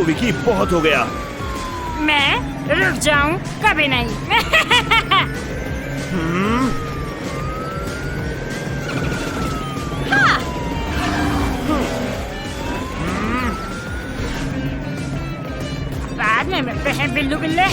विकी, बहुत हो गया। मैं रुक जाऊं कभी नहीं। बाद में मिलते हैं बिल्लू बिल्ले।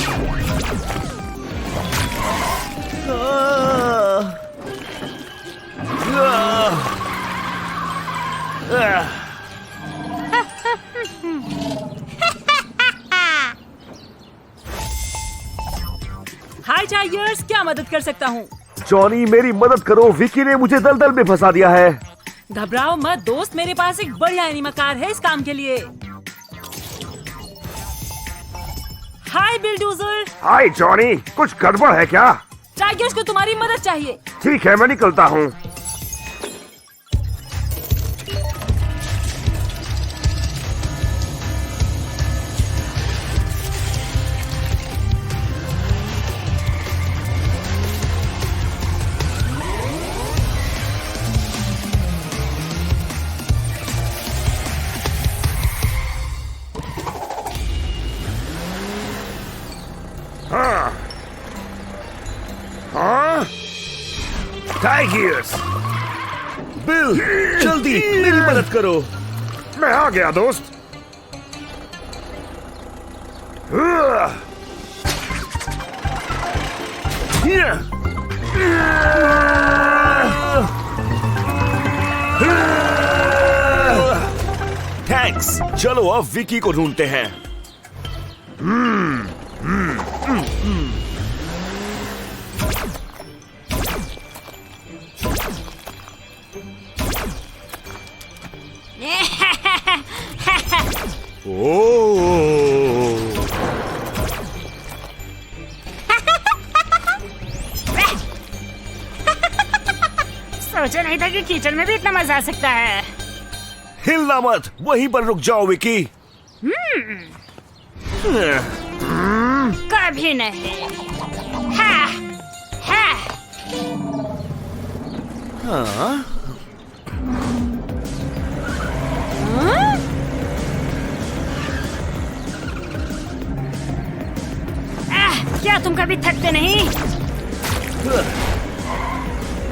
हाय टाइगर्स, क्या मदद कर सकता हूँ? जॉनी, मेरी मदद करो, विकी ने मुझे दलदल में फंसा दिया है। घबराओ मत दोस्त, मेरे पास एक बढ़िया एनिमा कार है इस काम के लिए। हाय बिल्डोजर। हाय जॉनी, कुछ गड़बड़ है क्या? टाइगर्स को तुम्हारी मदद चाहिए। ठीक है, मैं निकलता हूँ। टाइगर्स, बिल, जल्दी मेरी मदद करो। मैं आ गया दोस्त। थैंक्स। चलो अब विकी को ढूंढते हैं। सोचा नहीं था कि कीचड़ में भी इतना मजा आ सकता है। हिलना मत, वहीं पर रुक जाओ विकी। कभी नहीं। हाँ, हाँ। क्या तुम कभी थकते नहीं?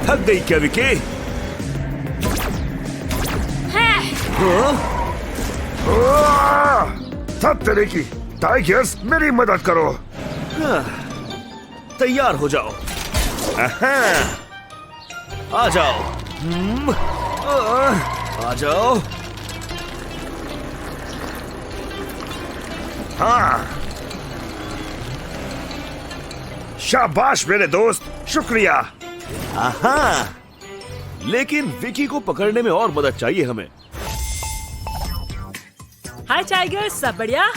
थक गई क्या विकी? थक तेरे की। टाइगर्स, मेरी मदद करो। तैयार हो जाओ। आ जाओ। आ जाओ। हाँ, शाबाश मेरे दोस्त, शुक्रिया। आहा, लेकिन विकी को पकड़ने में और मदद चाहिए हमें। हाय टाइगर्स, सब बढ़िया?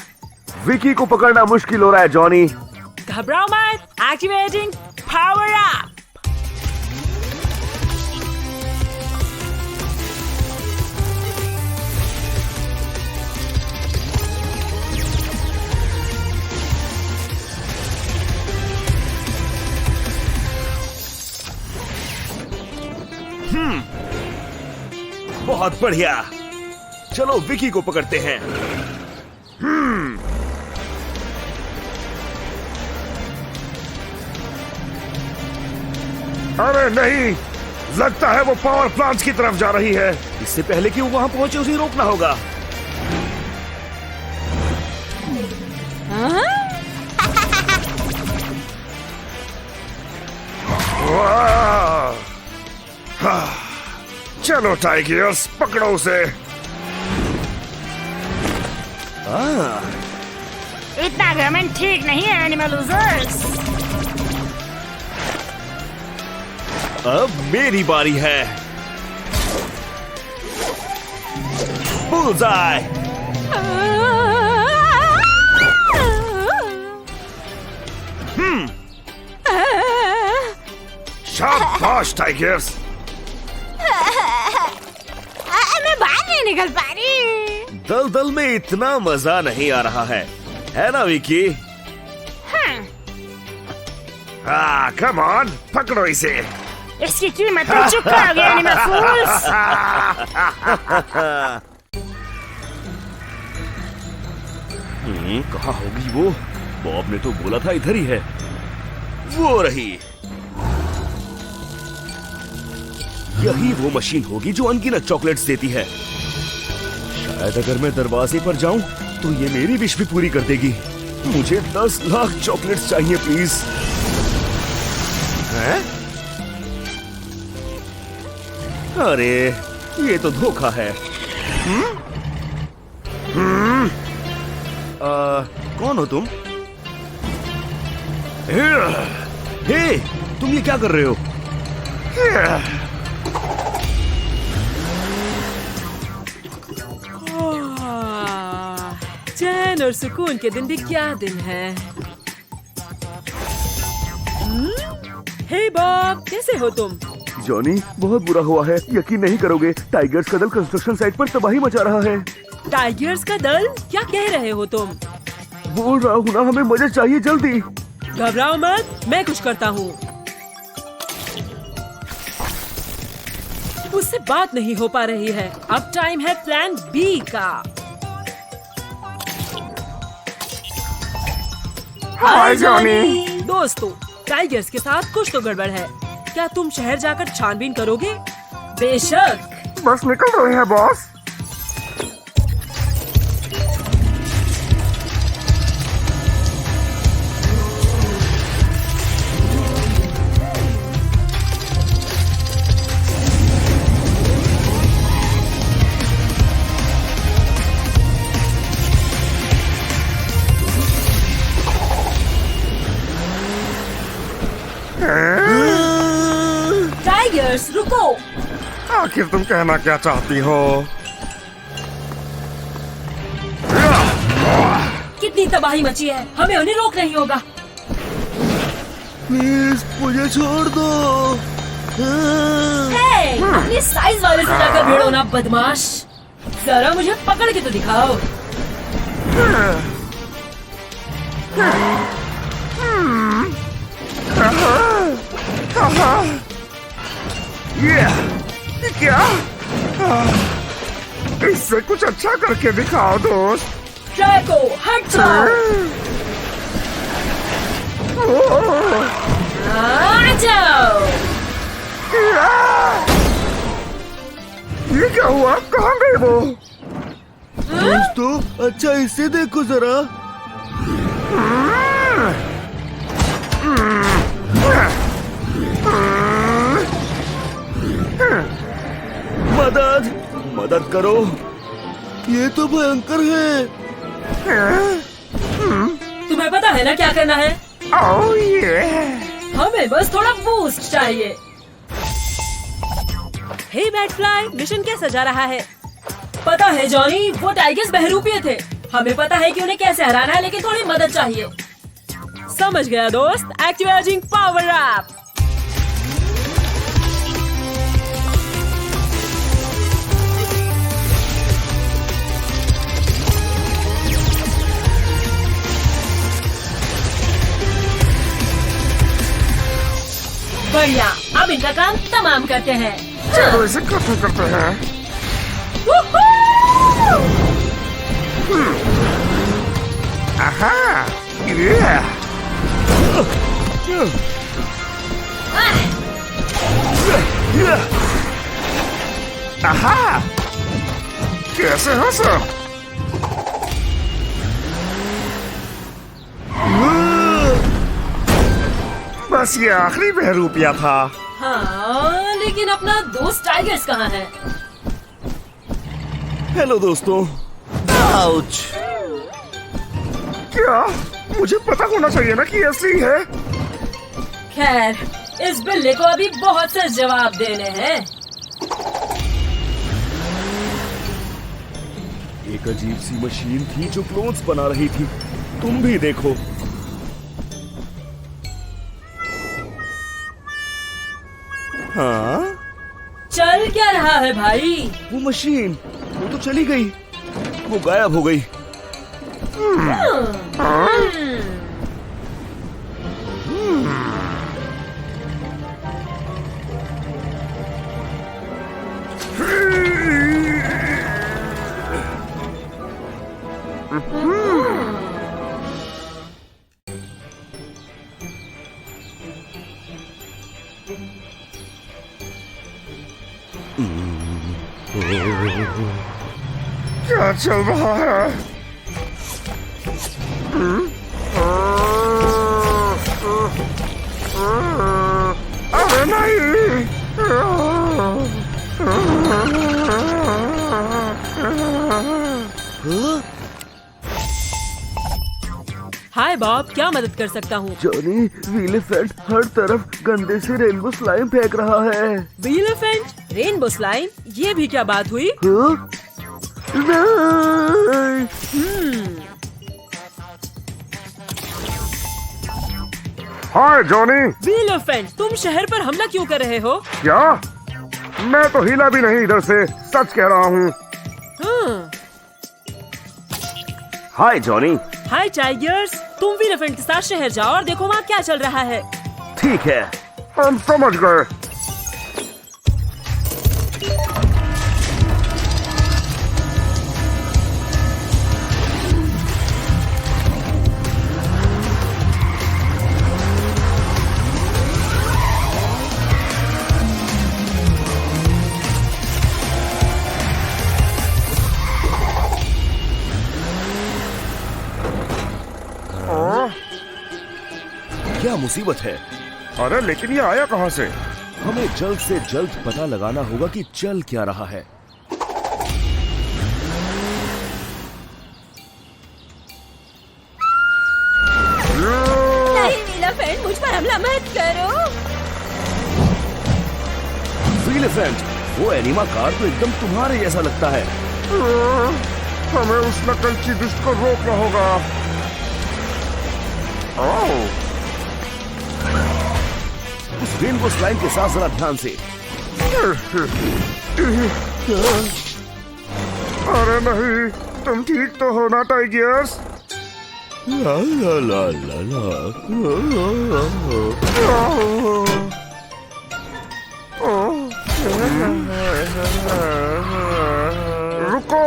विकी को पकड़ना मुश्किल हो रहा है जॉनी। घबराओ मत, एक्टिवेटिंग पावर अप। बहुत बढ़िया। चलो विकी को पकड़ते हैं। अरे नहीं, लगता है वो पावर प्लांट की तरफ जा रही है। इससे पहले कि वो वहां पहुंचे उसे रोकना होगा। चलो टाइगर्स, पकड़ो उसे। इतना घमंड ठीक नहीं है एनिमल लूजर्स। अब मेरी बारी है। बुलजाई। शाबाश टाइगर्स। मैं बाहर नहीं निकल पा रही। दलदल में इतना मजा नहीं आ रहा है ना विकी? हाँ, कम ऑन, पकड़ो इसे। इसकी कीमत तो चुका हो गया एनिमल फूल्स। कहाँ होगी वो? बॉब ने तो बोला था इधर ही है। वो रही। यही वो मशीन होगी जो अनगिनत चॉकलेट्स देती है। शायद अगर मैं दरवाजे पर जाऊं तो ये मेरी विश भी पूरी कर देगी। मुझे 10 लाख चॉकलेट्स चाहिए प्लीज। हैं? अरे ये तो धोखा है। कौन हो तुम? हे, तुम ये क्या कर रहे हो? चैन और सुकून के दिन भी क्या दिन है। हे बॉब, कैसे हो तुम? जॉनी, बहुत बुरा हुआ है, यकीन नहीं करोगे। टाइगर्स का दल कंस्ट्रक्शन साइट पर तबाही मचा रहा है। टाइगर्स का दल? क्या कह रहे हो तुम? बोल रहा हूँ ना, हमें मदद चाहिए जल्दी। घबराओ मत, मैं कुछ करता हूँ। उससे बात नहीं हो पा रही है। अब टाइम है प्लान बी का। हाय जॉनी। दोस्तों, टाइगर्स के साथ कुछ तो गड़बड़ है। क्या तुम शहर जाकर छानबीन करोगे? बेशक। बस निकल रहे हैं बॉस। टाइगर्स रुको। आखिर तुम कहना क्या चाहती हो? कितनी तबाही मची है, हमें उन्हें रोक नहीं होगा। प्लीज मुझे छोड़ दो। हे, अपने साइज वाले से जाकर भिड़ो ना बदमाश। जरा मुझे पकड़ के तो दिखाओ। ये क्या? इससे कुछ अच्छा करके दिखाओ दोस्त। ट्रैको, हट जाओ। आ जाओ। ये क्या हुआ? कहाँ गए वो? दोस्तों, अच्छा इसे देखो जरा। मदद मदद करो, ये तो भयंकर है। तुम्हें पता है ना क्या करना है? ओह ये। हमें बस थोड़ा बूस्ट चाहिए। हे बैटफ्लाई, मिशन कैसा जा रहा है? पता है जॉनी, वो टाइगर्स बहरूपिये थे। हमें पता है कि उन्हें कैसे हराना है, लेकिन थोड़ी मदद चाहिए। समझ गया दोस्त, एक्टिवेटिंग पावर अप। बढ़िया, अब इनका काम तमाम करते हैं। चलो इसे खत्म करते हैं। आहा, आहा, कैसे हो सब? बस ये आखिरी बहरूपिया था। हाँ, लेकिन अपना दोस्त टाइगर्स कहाँ है? हेलो दोस्तों। आउच। क्या? मुझे पता होना चाहिए ना कि ऐसी है। खैर, इस बिल्ली को अभी बहुत से जवाब देने हैं। एक अजीब सी मशीन थी जो क्लोन्स बना रही थी। तुम भी देखो। हाँ? चल क्या रहा है भाई? वो मशीन, वो तो चली गई। वो गायब हो गई। क्या चल रहा है? अरे नहीं! हाय बॉब, क्या मदद कर सकता हूँ? जॉनी, विलेफेंट हर तरफ गंदे से रेनबो स्लाइम फेंक रहा है। विलेफेंट, रेनबो स्लाइम, ये भी क्या बात हुई? हाँ? नहीं! हाय जॉनी, विलेफेंट, तुम शहर पर हमला क्यों कर रहे हो? क्या? मैं तो हिला भी नहीं इधर से, सच कह रहा हूँ। हाय जॉनी। हाय टाइगर्स, तुम विलेफेंट के साथ शहर जाओ और देखो वहाँ क्या चल रहा है। ठीक है, हम समझ गए। क्या मुसीबत है? अरे लेकिन ये आया कहाँ से? हमें जल्द से जल्द पता लगाना होगा कि चल क्या रहा है। नहीं विलेफेंट, मुझ पर हमला मत करो। विलेफेंट, वो एनिमा कार तो एकदम तुम्हारे जैसा लगता है। हमें उस नकलची दुष्ट को रोकना होगा। उस रेनबो स्लाइम के साथ जरा ध्यान से। अरे नहीं, तुम ठीक तो हो ना टाइगर्स? ला ला ला ला ला। रुको,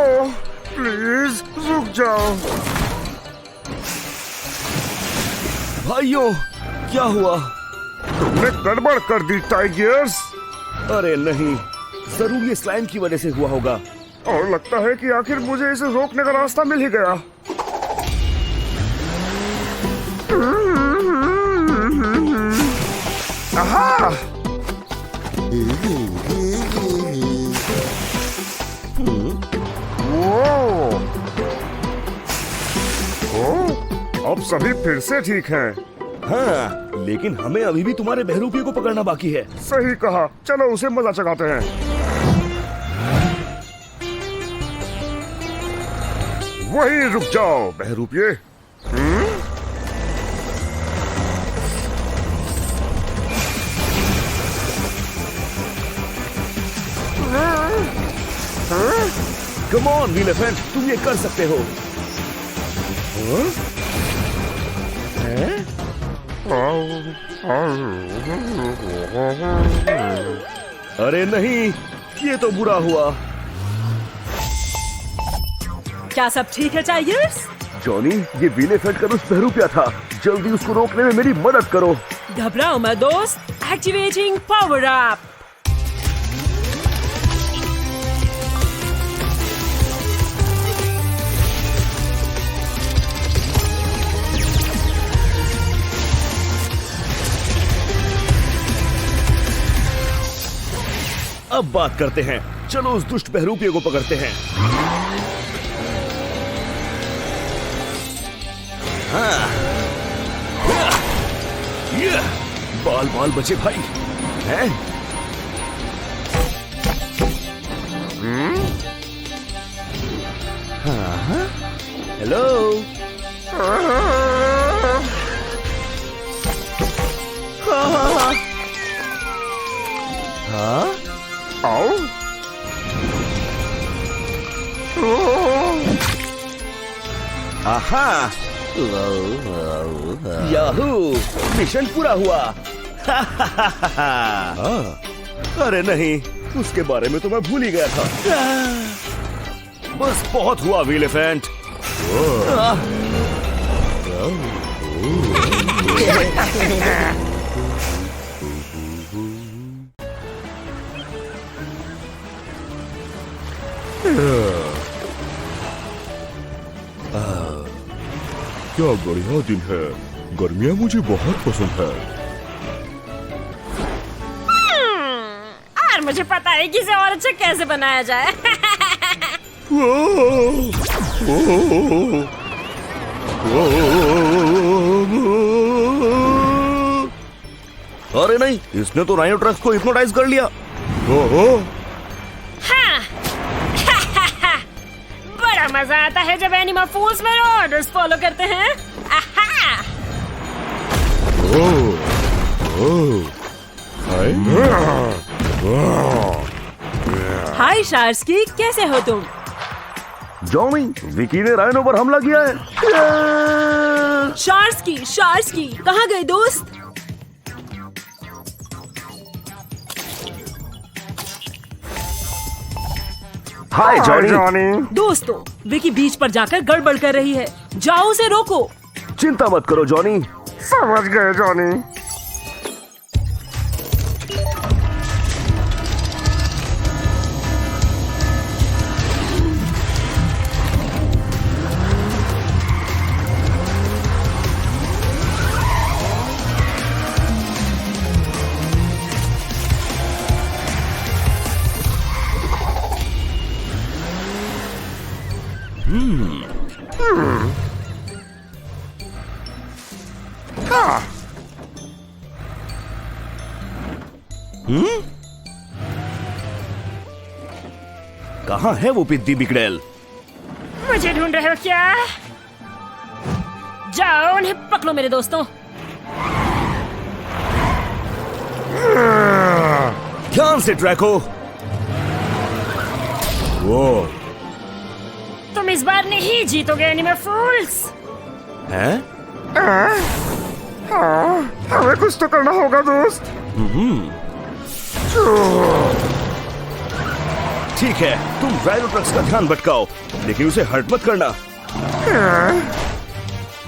प्लीज रुक जाओ। भाइयों, क्या हुआ? तुमने गड़बड़ कर दी टाइगर्स। अरे नहीं, जरूर ये स्लाइम की वजह से हुआ होगा। और लगता है कि आखिर मुझे इसे रोकने का रास्ता मिल ही गया। आहा! अब सभी फिर से ठीक हैं। हाँ, लेकिन हमें अभी भी तुम्हारे बहरूपिये को पकड़ना बाकी है। सही कहा, चलो उसे मजा चखाते हैं। वहीं रुक जाओ बहरूपिये। कम ऑन विलेफेंट, तुम ये कर सकते हो। अरे नहीं, ये तो बुरा हुआ। क्या सब ठीक है टाइगर्स? जॉनी, ये विलेफेंट का दुष्ट बहरूपिया था। जल्दी उसको रोकने में मेरी मदद करो। घबराओ मत दोस्त, एक्टिवेटिंग पावर अप। अब बात करते हैं, चलो उस दुष्ट बहरूपिये को पकड़ते हैं। हाँ। ये बाल बाल बचे भाई हैं? हाँ? हेलो? हाँ? आओ? आहा! याहू! मिशन पूरा हुआ। अरे नहीं, उसके बारे में तो मैं भूल ही गया था। बस बहुत हुआ विलेफेंट। क्या बढ़िया दिन है। गर्मियाँ मुझे बहुत पसंद है। और मुझे पता है कि इसे और अच्छा कैसे बनाया जाए। अरे नहीं, इसने तो राइनो ट्रक्स को हिप्नोटाइज कर लिया। ओहो, हाँ। बड़ा मजा आता है जब एनिमल फूल्स मेरे ऑर्डर्स फॉलो करते हैं। आहा। हाय शार्स्की, कैसे हो तुम? जॉनी, विकी ने राइनो पर हमला किया है। शार्स्की, कहाँ गए दोस्त? हाय जॉनी। दोस्तों, विकी बीच पर जाकर गड़बड़ कर रही है। जाओ उसे रोको। चिंता मत करो जॉनी। समझ गए जॉनी। कहाँ है वो पिद्दी बिगड़ैल? मुझे ढूंढ रहे हो क्या? जाओ उन्हें पकड़ो मेरे दोस्तों। ध्यान से ट्रैको। वो तुम इस बार नहीं जीतोगे एनिमल फूल्स। हैं? हमें कुछ तो करना होगा दोस्त। ठीक है, तुम राइनो ट्रक्स का ध्यान भटकाओ, लेकिन उसे हर्ट मत करना।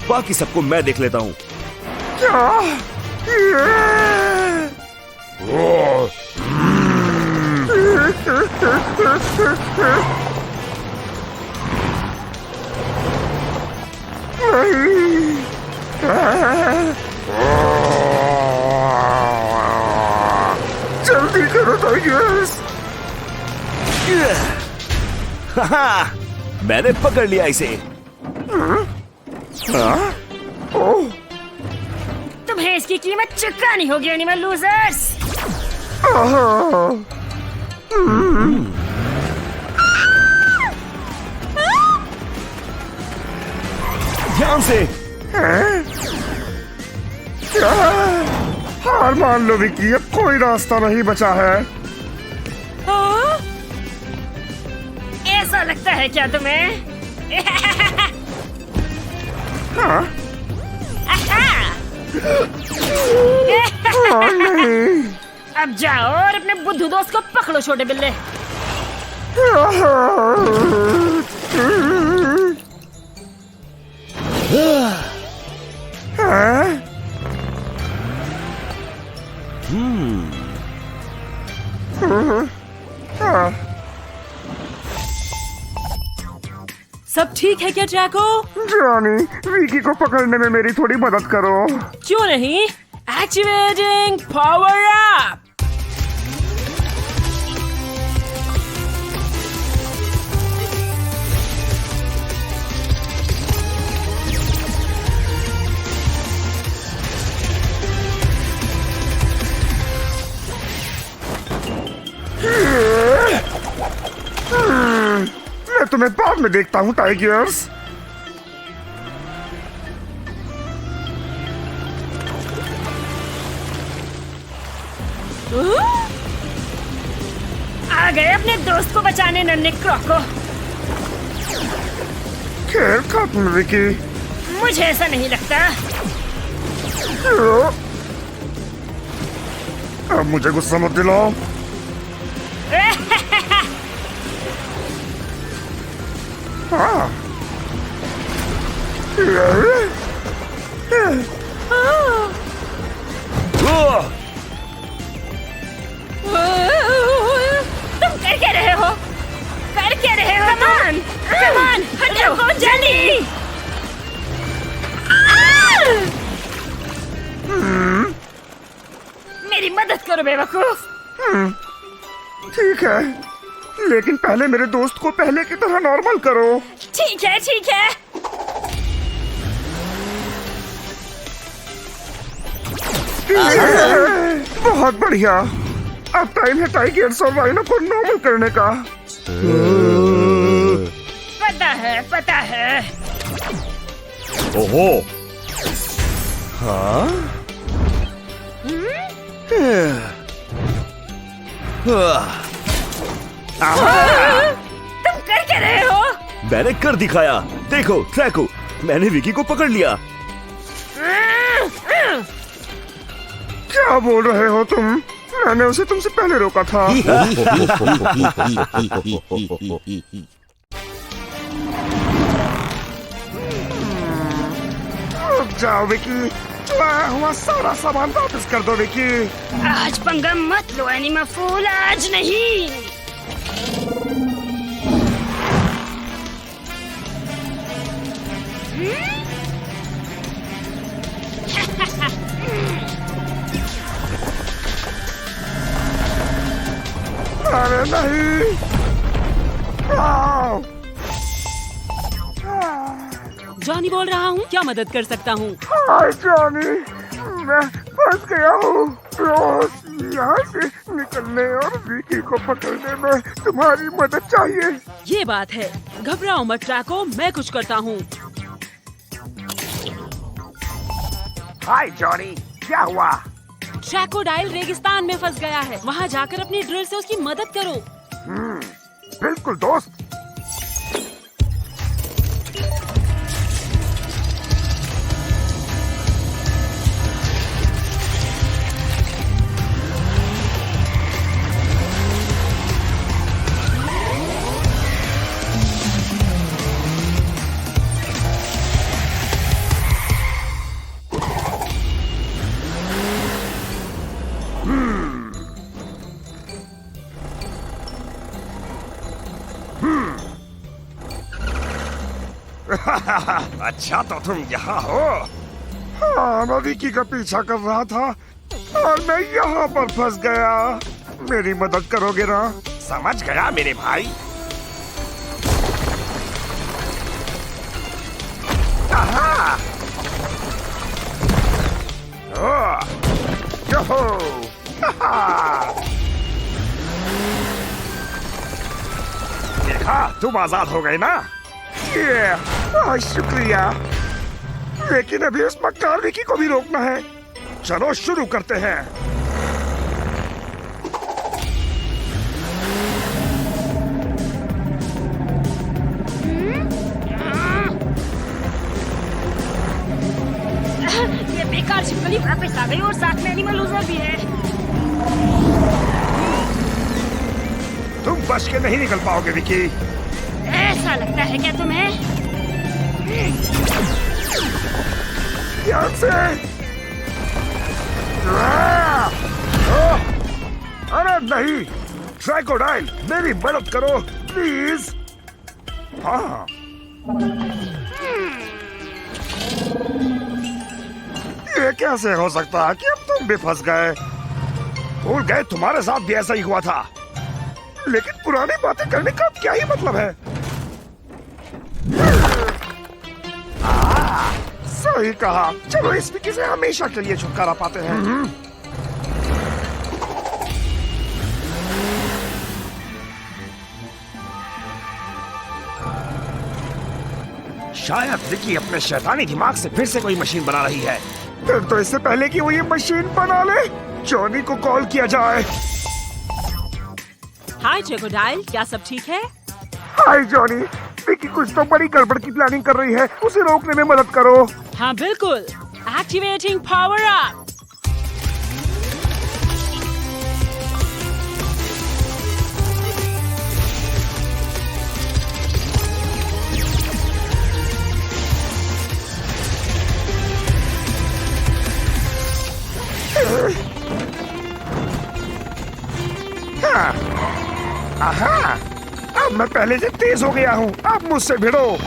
बाकी सबको मैं देख लेता हूँ। जल्दी करो टाइगर्स। मैंने पकड़ लिया इसे। तुम्हें इसकी कीमत चुकानी होगी एनिमल लूजर्स। ध्यान से। क्या? हार मान लो विकी, अब कोई रास्ता नहीं बचा है। ऐसा लगता है क्या तुम्हें? अब जाओ और अपने बुद्धू दोस्त को पकड़ो छोटे बिल्ले। सब ठीक है क्या जैको? जॉनी, विकी को पकड़ने में मेरी थोड़ी मदद करो। क्यों नहीं? Activating power up. मैं तुम्हें बाद में देखता हूँ टाइगर्स। आ गए अपने दोस्त को बचाने नन्हे क्रॉको। खेल खत्म विकी। मुझे ऐसा नहीं लगता। अब मुझे गुस्सा मत दिलाओ। हाँ। तुम कर क्या रहे हो? कर क्या रहे हो? कमान, कमान, हटाओ जल्दी। मेरी मदद करो बेवकूफ। ठीक है, लेकिन पहले मेरे दोस्त को पहले की तरह नॉर्मल करो। ठीक है ठीक है। बहुत बढ़िया। अब टाइम है टाइगर्स और राइनो को नॉर्मल करने का। पता है। ओहो, हाँ? तुम कर क्या रहे हो? मैंने कर दिखाया। देखो ट्रैको, मैंने विकी को पकड़ लिया। क्या बोल रहे हो तुम? मैंने उसे तुमसे पहले रोका था। रुक जाओ विकी, चुराया हुआ सारा सामान वापस कर दो विकी। आज पंगा मत लो एनिमा फूल, आज नहीं। अरे नहीं। आओ। जॉनी बोल रहा हूँ, क्या मदद कर सकता हूँ? हाय जॉनी, मैं फंस गया हूँ। रोज यहाँ से निकलने और विकी को पकड़ने में तुम्हारी मदद चाहिए। ये बात है, घबराओ मत ट्रैको, मैं कुछ करता हूँ। हाय जॉनी, क्या हुआ? ट्रैकोडाइल रेगिस्तान में फंस गया है, वहाँ जाकर अपनी ड्रिल से उसकी मदद करो। बिल्कुल दोस्त। अच्छा तो तुम यहाँ हो? हाँ, मैं विकी का पीछा कर रहा था और मैं यहाँ पर फंस गया। मेरी मदद करोगे ना? समझ गया मेरे भाई। देखा, तुम आजाद हो गए ना? शुक्रिया, लेकिन अभी उस मक्कार विकी को भी रोकना है। चलो शुरू करते हैं। ये बेकार छिपकली वापस आ गई और साथ में एनिमल लूजर भी है। तुम बच के नहीं निकल पाओगे विकी। ऐसा लगता है क्या तुम्हें? ध्यान से। अरे नहीं, ट्राइकोडाइल, मेरी मदद करो प्लीज। हाँ, ये कैसे हो सकता है कि अब तुम भी फंस गए? भूल गए तुम्हारे साथ भी ऐसा ही हुआ था। लेकिन पुरानी बातें करने का क्या ही मतलब है? सही कहा। चलो इस विकी से हमेशा के लिए छुटकारा पाते हैं। शायद विकी अपने शैतानी दिमाग से फिर से कोई मशीन बना रही है। फिर तो इससे पहले कि वो ये मशीन बना ले, जॉनी को कॉल किया जाए। हाय ट्रैकोडाइल, क्या सब ठीक है? हाय जॉनी, विकी कुछ तो बड़ी गड़बड़ की प्लानिंग कर रही है, उसे रोकने में मदद करो। हाँ बिल्कुल, एक्टिवेटिंग पावर अप। आहा, अब मैं पहले से तेज हो गया हूँ। अब मुझसे भिड़ो।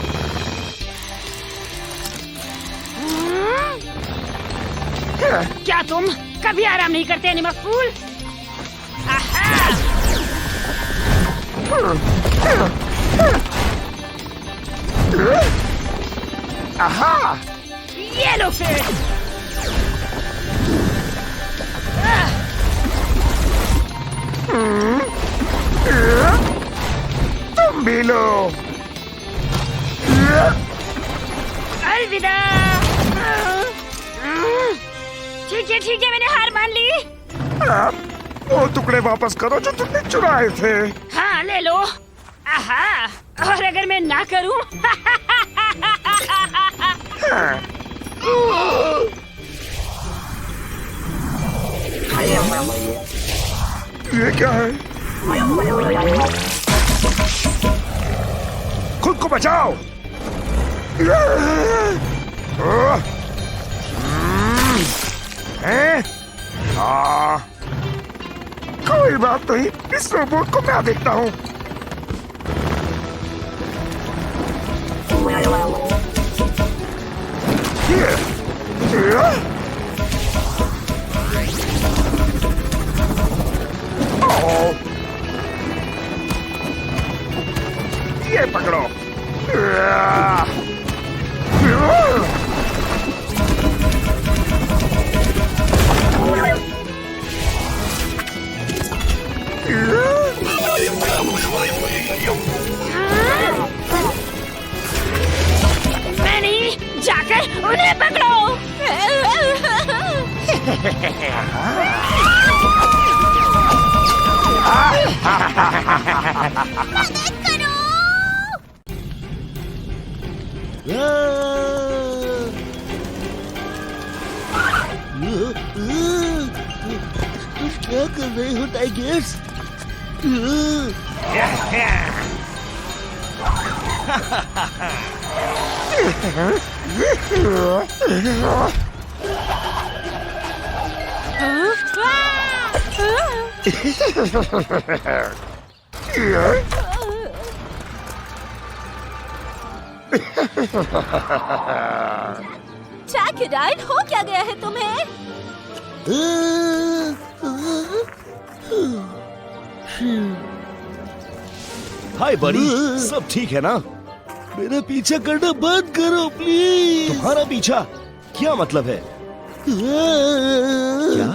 क्या तुम कभी आराम नहीं करते एनिमल फूल। आहा! आहा! ये लो फिर। तुम भी लो। अलविदा। ठीक है, मैंने हार मान ली। वो टुकड़े वापस करो जो तुमने चुराए थे। हाँ, ले लो। आहा! और अगर मैं ना करूं? ये क्या है? खुद को बचाओ। हैं? कोई बात नहीं, इस रोबोट को मैं देखता हूँ। ये पकड़ो। मैं नहीं, जाकर उन्हें पकड़ो। तुम क्या कर रहे हो टाइगर्स? जैकेडाइन, हो क्या गया है तुम्हें? हाय बड़ी, सब ठीक है ना? मेरा पीछा करना बंद करो प्लीज। तुम्हारा पीछा क्या मतलब है? क्या?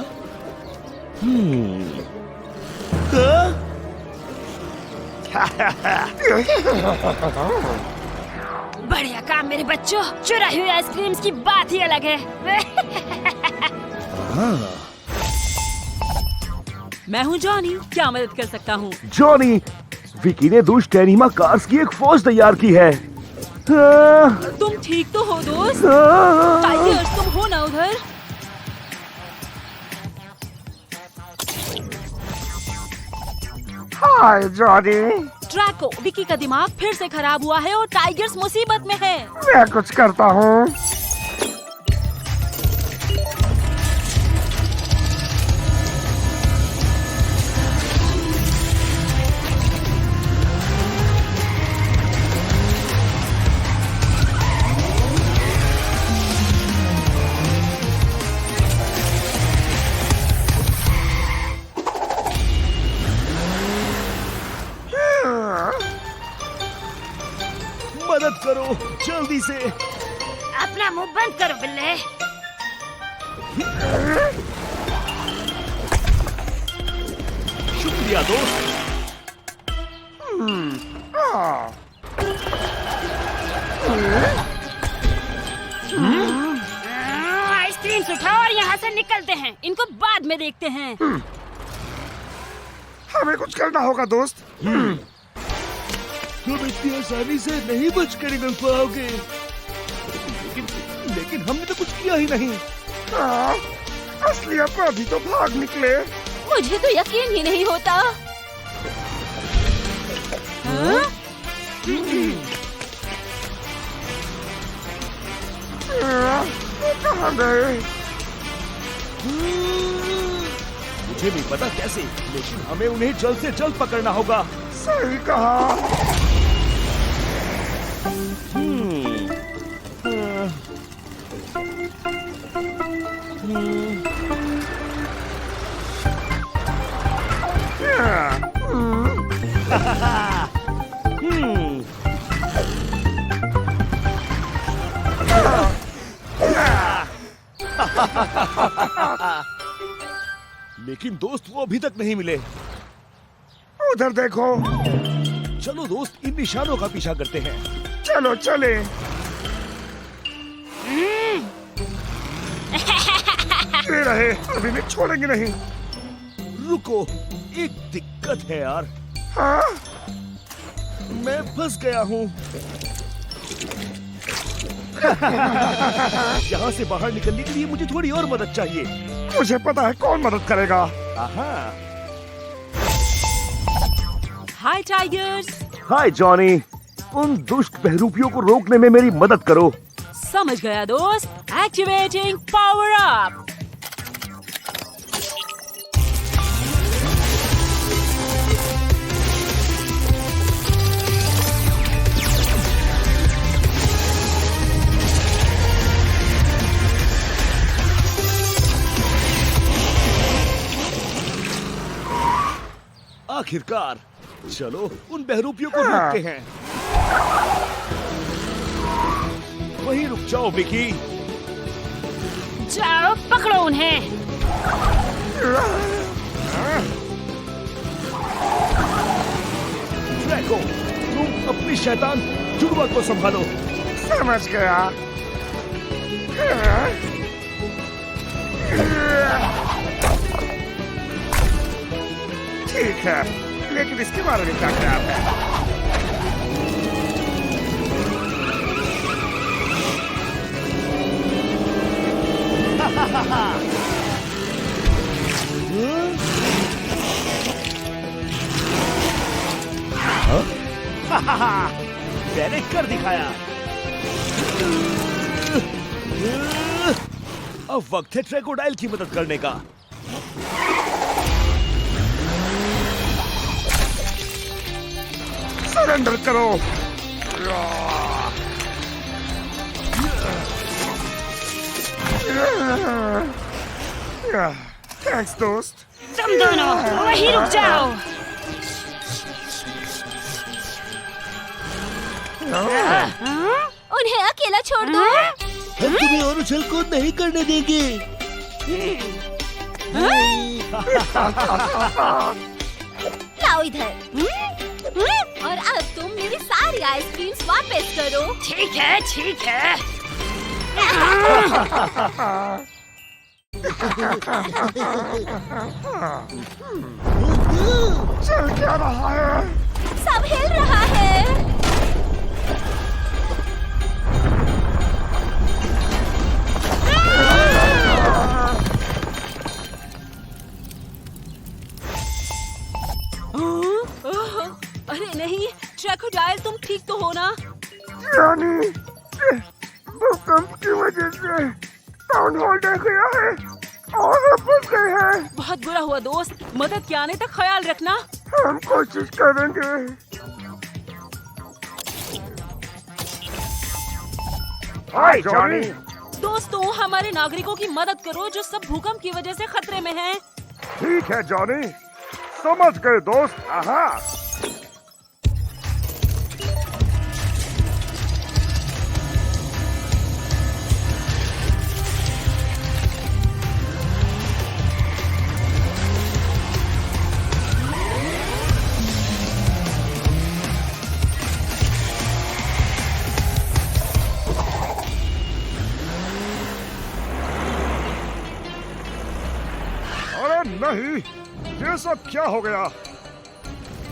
बढ़िया काम मेरे बच्चों। चुराई हुई आइसक्रीम की बात ही अलग है। मैं हूँ जॉनी, क्या मदद कर सकता हूँ? जॉनी, विकी ने दुष्ट एनिमा कार्स की एक फौज तैयार की है। तुम ठीक तो हो दोस्त? टाइगर्स, तुम हो ना उधर? हाय जॉनी। ड्रैको, विकी का दिमाग फिर से खराब हुआ है और टाइगर्स मुसीबत में है। मैं कुछ करता हूँ। मदद करो जल्दी से। अपना मुंह बंद करो बिल्ले। शुक्रिया दोस्त। आइसक्रीम उठाओ और यहाँ से निकलते हैं। इनको बाद में देखते हैं। हमें कुछ करना होगा दोस्त। तुम इतनी आसानी से नहीं बच कर निकल पाओगे। लेकिन हमने तो कुछ किया ही नहीं। असली अपराधी तो भाग निकले। मुझे तो यकीन ही नहीं होता। हाँ? कहाँ गए? मुझे नहीं पता कैसे, लेकिन हमें उन्हें जल्द से जल्द पकड़ना होगा। सही कहा। लेकिन दोस्त वो अभी तक नहीं मिले। उधर देखो। चलो दोस्त, इन निशानों का पीछा करते हैं। चलो चले। ये रहे, अभी भी छोड़ेंगे नहीं। रुको, एक दिक्कत है यार। हाँ? मैं फंस गया हूँ। यहाँ से बाहर निकलने के लिए मुझे थोड़ी और मदद चाहिए। मुझे पता है कौन मदद करेगा। हाय टाइगर्स। हाय जॉनी, उन दुष्ट बहरूपियों को रोकने में मेरी मदद करो। समझ गया दोस्त। Activating power up. आखिरकार, चलो उन बहरूपियों को रोकते हैं। वहीं रुक जाओ विकी। जाओ पकड़ो उन्हें। ड्रैको, तुम अपनी शैतान जुड़वा को संभालो। समझ गया। ठीक है, लेकिन इसके बारे में क्या ख्याल है? मैंने कर दिखाया। अब वक्त है ट्रैकोडाइल की मदद करने का। सरेंडर करो। थैंक्स दोस्त। तुम दोनों वहीं रुक जाओ। उन्हें अकेला छोड़ दो। हम तुम्हें और उछल कूद नहीं करने देंगे। लाओ इधर। और अब तुम मेरी सारी आइसक्रीम्स वापस करो। ठीक है, ठीक है। चल क्या रहा है? सब हिल रहा है। अरे नहीं, ट्रैकोडाइल तुम ठीक तो हो ना? जॉनी, भूकंप की वजह से टाउन हॉल ढह गया है और हम फंस गए हैं। बहुत बुरा हुआ दोस्त। मदद के आने तक ख्याल रखना। हम कोशिश करेंगे। हाय जॉनी। दोस्तों, हमारे नागरिकों की मदद करो जो सब भूकंप की वजह से खतरे में हैं। ठीक है जॉनी, समझ गए दोस्त। आहा। नहीं, ये सब क्या हो गया?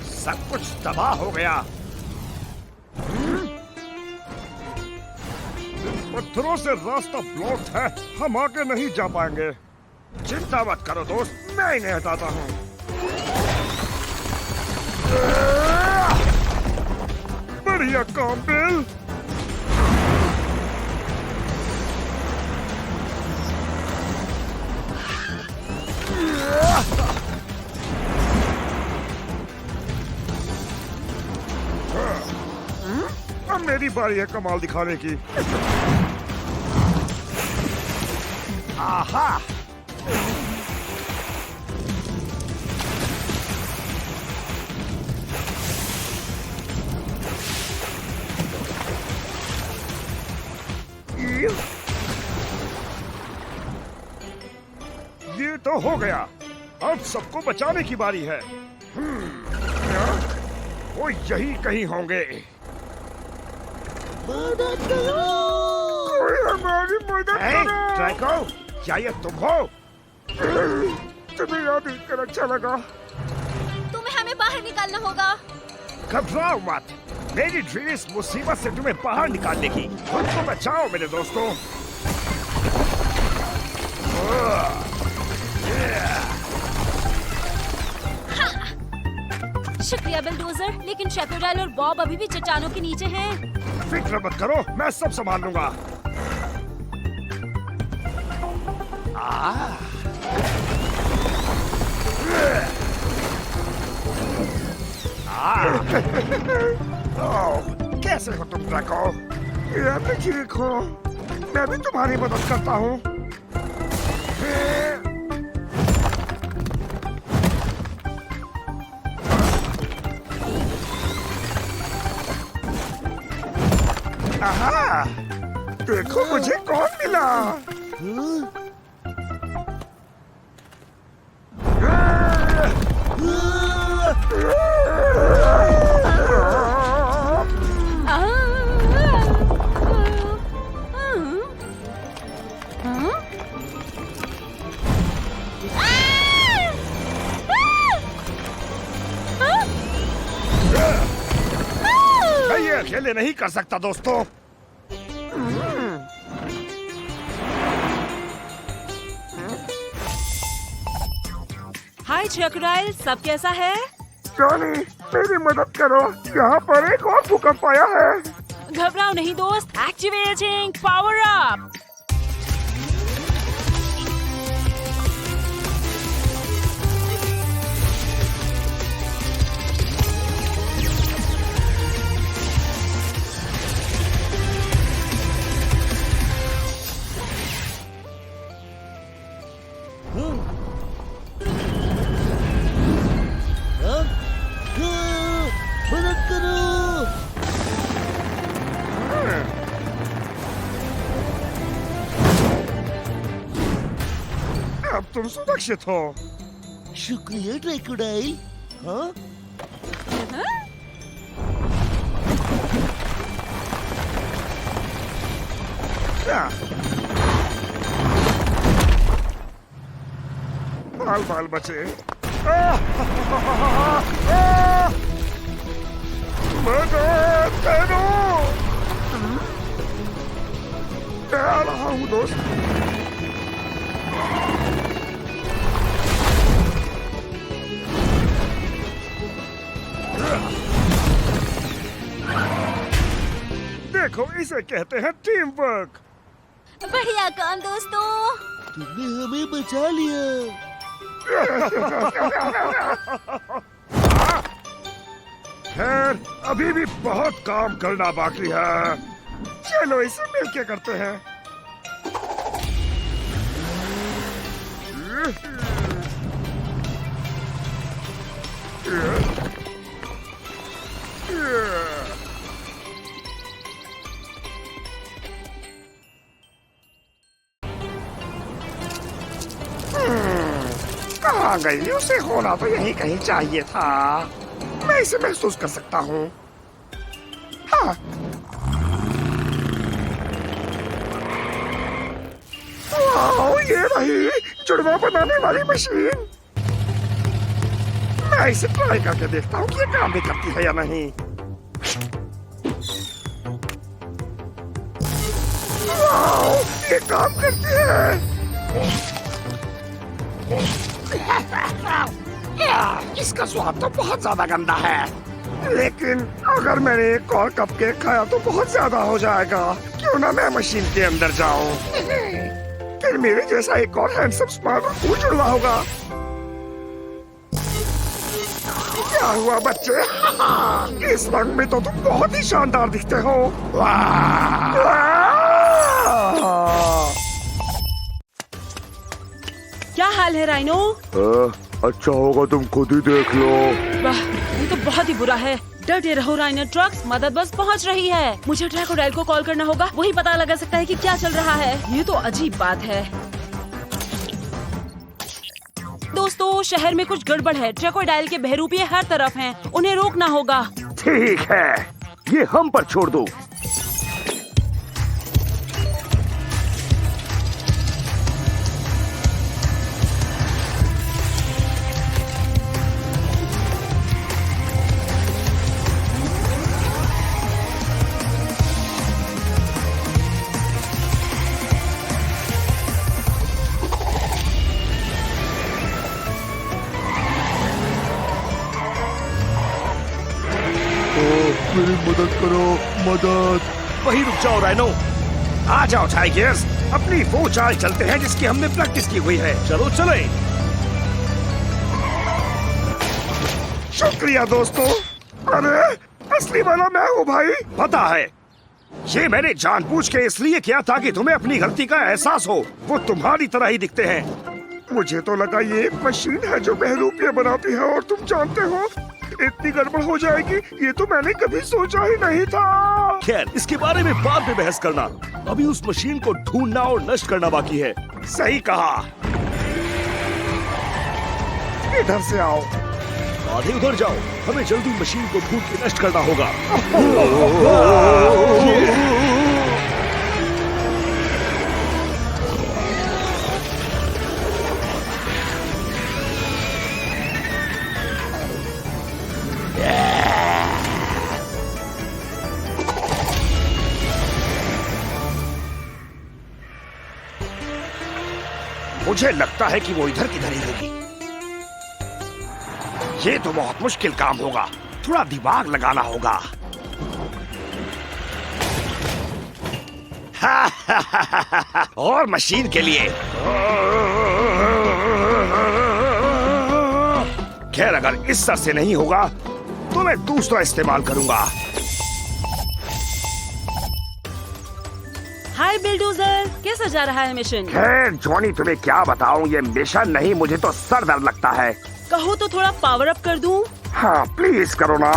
सब कुछ तबाह हो गया। पत्थरों से रास्ता ब्लॉक है, हम आगे नहीं जा पाएंगे। चिंता मत करो दोस्त, मैं इन्हें हटाता हूँ। बढ़िया काम बिल। अब मेरी बारी है कमाल दिखाने की। आहा। तो हो गया। अब सबको बचाने की बारी है। वो यही कहीं होंगे। मदद करो। कोई हमारी मदद करो। ट्रैको, क्या ये तुम हो? तुम्हें याद कर अच्छा लगा। तुम्हें हमें बाहर निकालना होगा। घबराओ मत, मेरी ड्रीम इस मुसीबत से तुम्हें बाहर निकालने की। खुद को बचाओ मेरे दोस्तों। शुक्रिया बिलडोजर, लेकिन शेकोडाइल और बॉब अभी भी चट्टानों के नीचे हैं। फिक्र मत करो, मैं सब संभाल लूंगा। कैसे हो तुम ड्रैको? मैं ठीक हूँ, मैं भी तुम्हारी मदद करता हूँ। आहा, देखो मुझे कौन मिला। मैं ये अकेले नहीं कर सकता दोस्तों। हाय शेकोडाइल, सब कैसा है? जॉनी, मेरी मदद करो, यहाँ पर एक और भूकंप आया है। घबराओ नहीं दोस्त, एक्टिवेटिंग पावर अप। मदद करो। अब तुम सुरक्षित हो। शुक्रिया ट्रैकोडाइल। हाँ? बाल बाल बचे। मदद करो। मैं आ रहा हूँ दोस्त। देखो, इसे कहते हैं टीम वर्क। बढ़िया काम दोस्तों। तुमने हमें बचा लिया। खैर, अभी भी बहुत काम करना बाकी है। चलो इसे मिलके करते हैं। कहाँ गई? उसे होना तो यहीं कहीं चाहिए था। मैं इसे महसूस कर सकता हूँ। हाँ। वाओ, ये रही जुड़वा बनाने वाली मशीन। मैं इसे ट्राई करके देखता हूँ कि ये काम भी करती है या नहीं। वाओ, ये काम करती है। इसका स्वाद तो बहुत ज्यादा गंदा है, लेकिन अगर मैंने एक और कपकेक खाया तो बहुत ज्यादा हो जाएगा। क्यों ना मैं मशीन के अंदर जाऊं, फिर मेरे जैसा एक और हैंडसम स्मार्ट और कूल जुड़वा होगा। क्या हुआ बच्चे? इस रंग में तो तुम बहुत ही शानदार दिखते हो। क्या हाल है राइनो? अच्छा होगा तुम खुद ही देख लो। वाह, ये तो बहुत ही बुरा है। डटे रहो राइनो ट्रक्स, मदद बस पहुंच रही है। मुझे ट्रैकोडाइल को कॉल करना होगा, वही पता लगा सकता है कि क्या चल रहा है। ये तो अजीब बात है। शहर में कुछ गड़बड़ है। ट्रैकोडाइल के बहरूपिये हर तरफ हैं। उन्हें रोकना होगा। ठीक है, ये हम पर छोड़ दो। मेरी मदद करो, मदद। वही रुक जाओ राइनो। आ जाओ टाइगर्स, अपनी वो चाल चलते हैं जिसकी हमने प्रैक्टिस की हुई है। चलो चले। शुक्रिया दोस्तों। अरे असली वाला मैं हूँ भाई। पता है, ये मैंने जानबूझ के इसलिए किया ताकि तुम्हें अपनी गलती का एहसास हो। वो तुम्हारी तरह ही दिखते हैं। मुझे तो लगा ये एक मशीन है जो बहरूपिये बनाती है, और तुम जानते हो इतनी गड़बड़ हो जाएगी ये तो मैंने कभी सोचा ही नहीं था। खैर, इसके बारे में बाद में बहस करना। अभी उस मशीन को ढूंढना और नष्ट करना बाकी है। सही कहा। इधर से आओ। आधे उधर जाओ। हमें जल्दी मशीन को ढूंढ के नष्ट करना होगा। मुझे लगता है कि वो इधर किधर ही होगी। ये तो बहुत मुश्किल काम होगा। थोड़ा दिमाग लगाना होगा। और मशीन के लिए। खैर, अगर इस सर से नहीं होगा तो मैं दूसरा इस्तेमाल करूंगा। हाय बिल्डोजर, कैसा जा रहा है मिशन? खैर जॉनी, तुम्हें क्या बताऊं, ये मिशन नहीं, मुझे तो सर दर्द लगता है। कहो तो थोड़ा पावर अप कर दूं? हाँ प्लीज करो ना।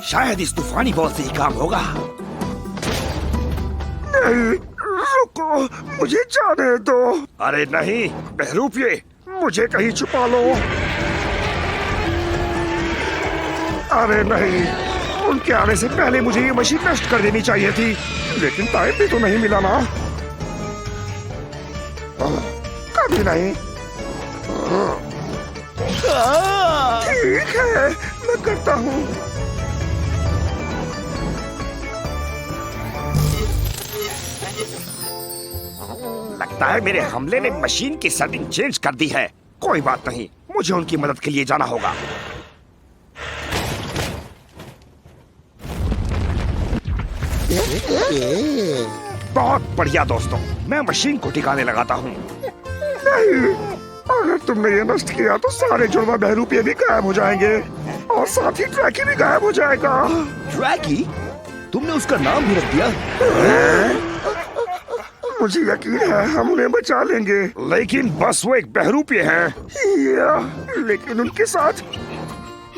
शायद इस तूफानी बॉल से ही काम होगा। नहीं, रुको, मुझे जाने दो। अरे नहीं बहरूपिये, मुझे कहीं छुपा लो। अरे नहीं, उनके आने से पहले मुझे ये मशीन नष्ट कर देनी चाहिए थी, लेकिन टाइम भी तो नहीं मिला ना। कभी नहीं। ठीक है, मैं करता हूँ। लगता है मेरे हमले ने मशीन की सेटिंग चेंज कर दी है। कोई बात नहीं, मुझे उनकी मदद के लिए जाना होगा। बहुत बढ़िया दोस्तों, मैं मशीन को ठिकाने लगाता हूँ। नहीं, अगर तुमने ये नष्ट किया तो सारे जुड़वा बहरूपिये भी गायब हो जाएंगे, और साथ ही ट्रैकी भी गायब हो जाएगा। ट्रैकी? तुमने उसका नाम भी रख दिया? मुझे यकीन है हम उन्हें बचा लेंगे, लेकिन बस वो एक बहरूपिये हैं। लेकिन उनके साथ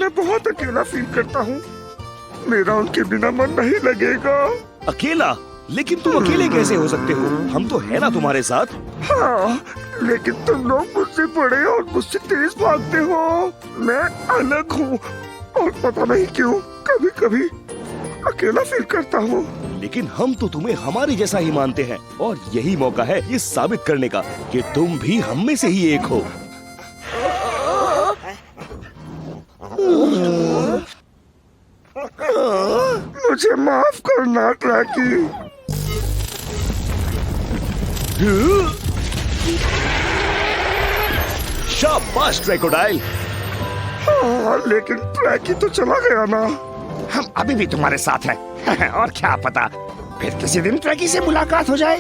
मैं बहुत अकेला फील करता हूँ। मेरा उनके बिना मन नहीं लगेगा। अकेला? लेकिन तुम अकेले कैसे हो सकते हो? हम तो है ना तुम्हारे साथ। हाँ, लेकिन तुम लोग मुझसे बड़े और मुझसे तेज भागते हो। मैं अलग हूँ, और पता नहीं क्यों कभी कभी अकेला फील करता हूँ। लेकिन हम तो तुम्हें हमारे जैसा ही मानते हैं, और यही मौका है ये साबित करने का कि तुम भी हम में से ही एक हो। मुझे माफ करना ट्रैकी। शाबाश ट्रैकोडाइल। हाँ, लेकिन ट्रैकी तो चला गया ना। हम अभी भी तुम्हारे साथ हैं। और क्या पता फिर किसी दिन ट्रैकी से मुलाकात हो जाए।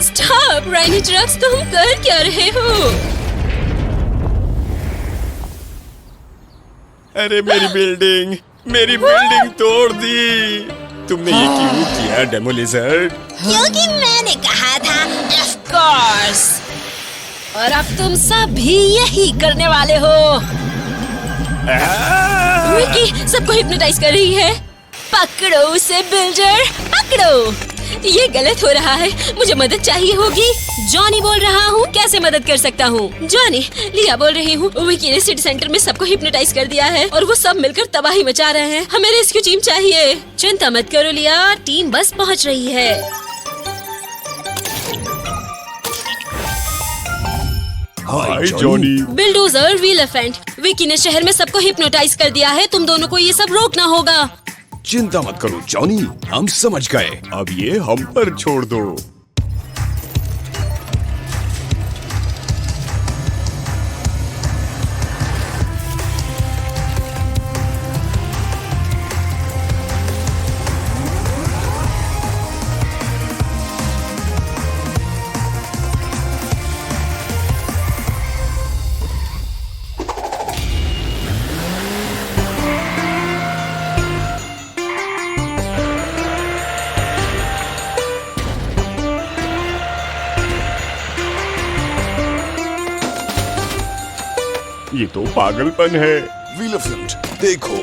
स्टॉप राइनी ट्रक्स, तुम कर क्या रहे हो? अरे मेरी बिल्डिंग तोड़ दी। तुमने ये क्यों किया डेमोलिजर्ड? क्योंकि मैंने कहा था। Of course. और अब तुम सब भी यही करने वाले हो। विकी सबको हिप्नोटाइज कर रही है। पकड़ो उसे बिल्डर, पकड़ो। ये गलत हो रहा है, मुझे मदद चाहिए होगी। जॉनी बोल रहा हूँ, कैसे मदद कर सकता हूँ? जॉनी, लिया बोल रही हूँ। विकी ने सिटी सेंटर में सबको हिप्नोटाइज कर दिया है और वो सब मिलकर तबाही मचा रहे हैं। हमें रेस्क्यू टीम चाहिए। चिंता मत करो लिया, टीम बस पहुँच रही है। हाय जॉनी। बिल्डोजर, व्हीलेफेंट, विकी ने शहर में सबको हिप्नोटाइज कर दिया है। तुम दोनों को ये सब रोकना होगा। चिंता मत करो जॉनी, हम समझ गए। अब ये हम पर छोड़ दो। ये तो पागलपन है। व्हीलेफेंट, देखो,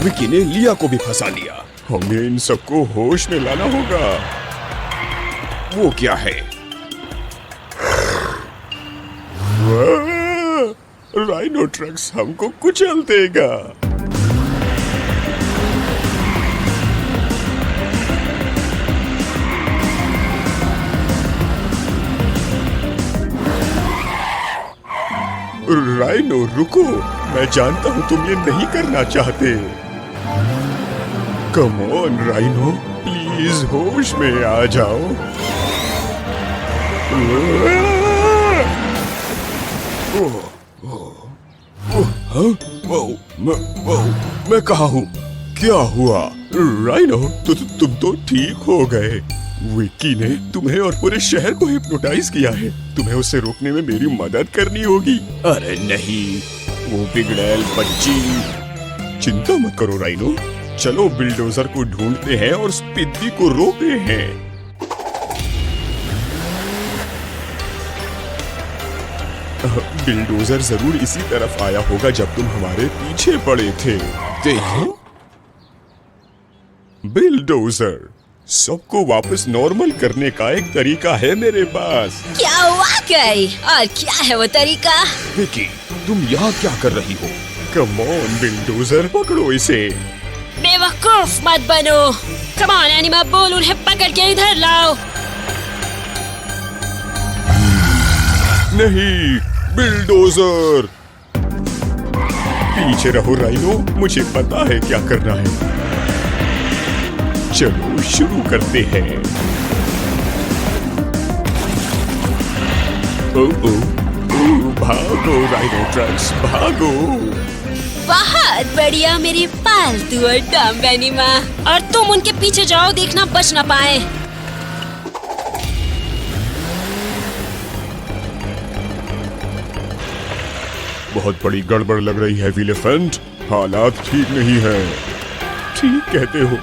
विकी ने लिया को भी फंसा लिया। हमें इन सबको होश में लाना होगा। वो क्या है? राइनो ट्रक्स हमको कुचल देगा। राइनो रुको, मैं जानता हूँ तुम ये नहीं करना चाहते। कम ऑन राइनो, प्लीज होश में आ जाओ। मैं कहाँ हूँ? क्या हुआ? राइनो, तुम तो ठीक हो गए। विकी ने तुम्हें और पूरे शहर को हिप्नोटाइज किया है। तुम्हें उसे रोकने में मेरी मदद करनी होगी। अरे नहीं, वो बिगड़ैल बच्ची। चिंता मत करो राइनो, चलो बिल्डोजर को ढूंढते हैं और स्पिद्दी को रोकते हैं। बिल्डोजर जरूर इसी तरफ आया होगा जब तुम हमारे पीछे पड़े थे। देखो, बिल्डोजर, सबको वापस नॉर्मल करने का एक तरीका है मेरे पास। क्या हुआ गई? और क्या है वो तरीका? विकी, तुम यहाँ क्या कर रही हो? कम ऑन बिल्डोजर, पकड़ो इसे। बेवकूफ मत बनो। कम ऑन एनिमा, बोल उन्हें पकड़ के इधर लाओ। नहीं, बिल्डोजर। पीछे रहो राइनो, मुझे पता है क्या करना है। चलो शुरू करते हैं। भागो राइनो ट्रक्स, भागो। बहुत बढ़िया मेरी पालतू और डम्ब एनिमा। और तुम उनके पीछे जाओ, देखना बच ना पाए। बहुत बड़ी गड़बड़ लग रही है व्हीलेफेंट, हालात ठीक नहीं है। ठीक कहते हो,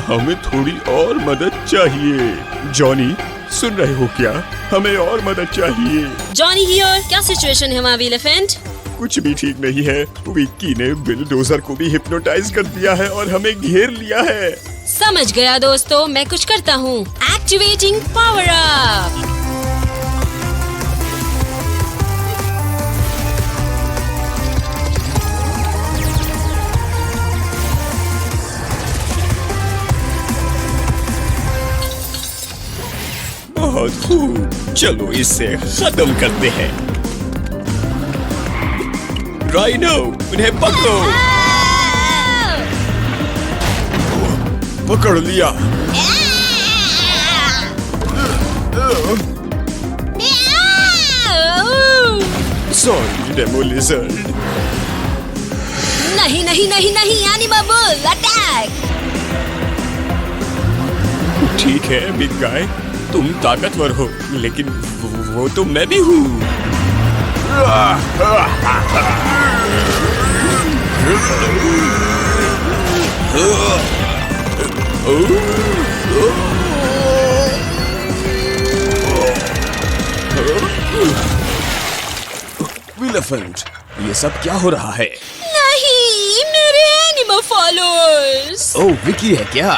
हमें थोड़ी और मदद चाहिए। जॉनी, सुन रहे हो क्या? हमें और मदद चाहिए। जॉनी हियर, क्या सिचुएशन है वहाँ व्हीलेफेंट? कुछ भी ठीक नहीं है। विक्की ने बिल्डोजर को भी हिप्नोटाइज कर दिया है और हमें घेर लिया है। समझ गया दोस्तों, मैं कुछ करता हूँ। Activating power up. बहुत खूब, चलो इसे खत्म करते हैं। राइनो, उन्हें पकड़ो। पकड़ लिया। सॉरी डेमोलिजर्ड। नहीं नहीं नहीं नहीं, एनिमा बुल अटैक। ठीक है बिग गाय, तुम ताकतवर हो, लेकिन वो तो मैं भी हूँ। विलेफेंट, ये सब क्या हो रहा है? नहीं, मेरे एनिमल फॉलोअर्स। ओह, विकी है क्या?